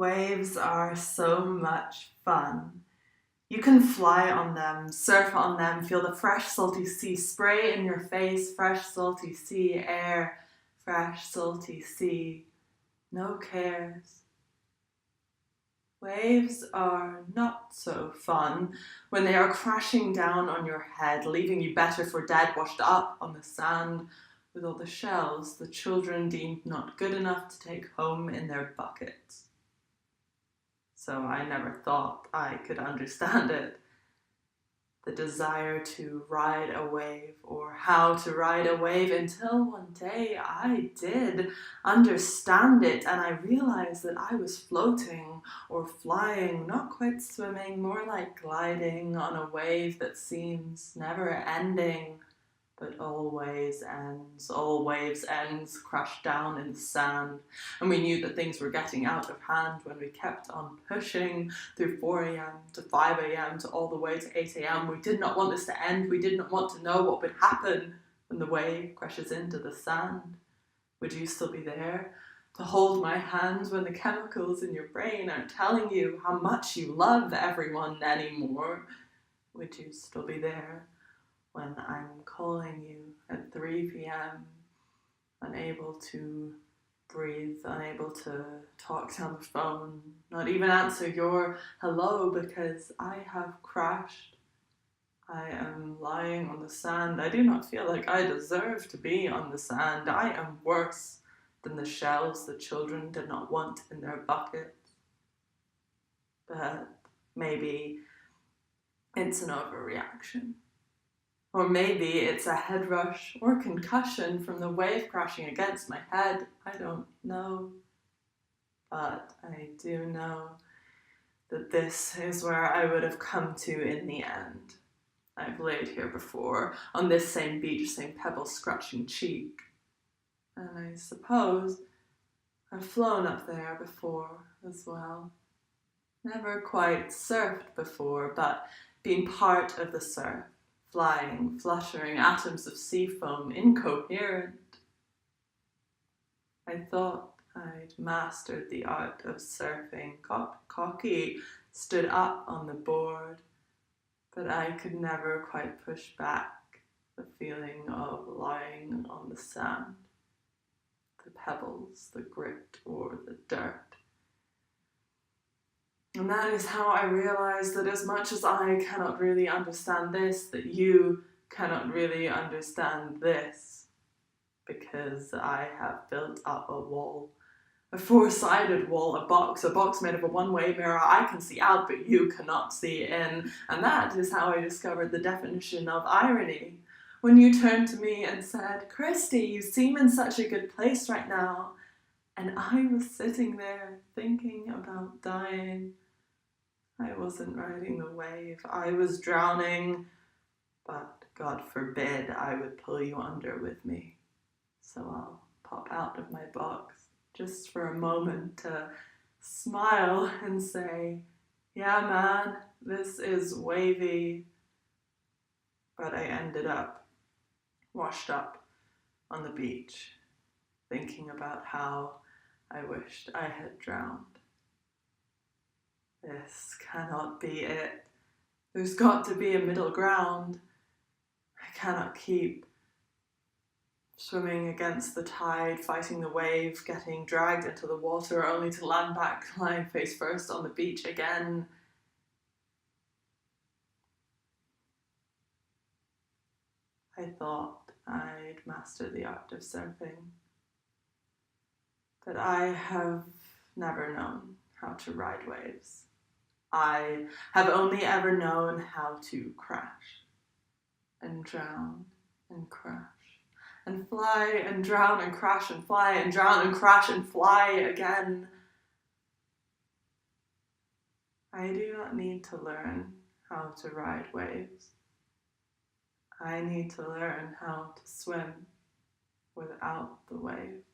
Waves are so much fun. You can fly on them, surf on them, feel the fresh salty sea spray in your face, fresh salty sea air, fresh salty sea, no cares. Waves are not so fun when they are crashing down on your head, leaving you better for dead, washed up on the sand with all the shells the children deemed not good enough to take home in their buckets. So I never thought I could understand it. The desire to ride a wave or how to ride a wave until one day I did understand it and I realized that I was floating or flying, not quite swimming, more like gliding on a wave that seems never ending, but always ends, crashed down in the sand. And we knew that things were getting out of hand when we kept on pushing through 4 a.m. to 5 a.m. to all the way to 8 a.m. We did not want this to end. We did not want to know what would happen when the wave crashes into the sand. Would you still be there to hold my hand when the chemicals in your brain aren't telling you how much you love everyone anymore? Would you still be there when I'm calling you at 3 p.m, unable to breathe, unable to talk down the phone, not even answer your hello because I have crashed. I am lying on the sand. I do not feel like I deserve to be on the sand. I am worse than the shells the children did not want in their buckets. But maybe it's an overreaction. Or maybe it's a head rush or concussion from the wave crashing against my head. I don't know. But I do know that this is where I would have come to in the end. I've laid here before, on this same beach, same pebble scratching cheek. And I suppose I've flown up there before as well. Never quite surfed before, but been part of the surf. Flying, fluttering atoms of sea foam, incoherent. I thought I'd mastered the art of surfing, cocky, stood up on the board, but I could never quite push back the feeling of lying on the sand, the pebbles, the grit, or the dirt. And that is how I realized that as much as I cannot really understand this, that you cannot really understand this, because I have built up a wall, a four-sided wall, a box made of a one-way mirror I can see out, but you cannot see in. And that is how I discovered the definition of irony. When you turned to me and said, "Christy, you seem in such a good place right now." And I was sitting there thinking about dying. I wasn't riding the wave, I was drowning, but God forbid I would pull you under with me. So I'll pop out of my box just for a moment to smile and say, yeah man, this is wavy. But I ended up washed up on the beach, thinking about how I wished I had drowned. This cannot be it. There's got to be a middle ground. I cannot keep swimming against the tide, fighting the wave, getting dragged into the water only to land back lying face first on the beach again. I thought I'd mastered the art of surfing, but I have never known how to ride waves. I have only ever known how to crash and drown and crash and fly and drown and crash and fly and drown and crash and fly again. I do not need to learn how to ride waves. I need to learn how to swim without the wave.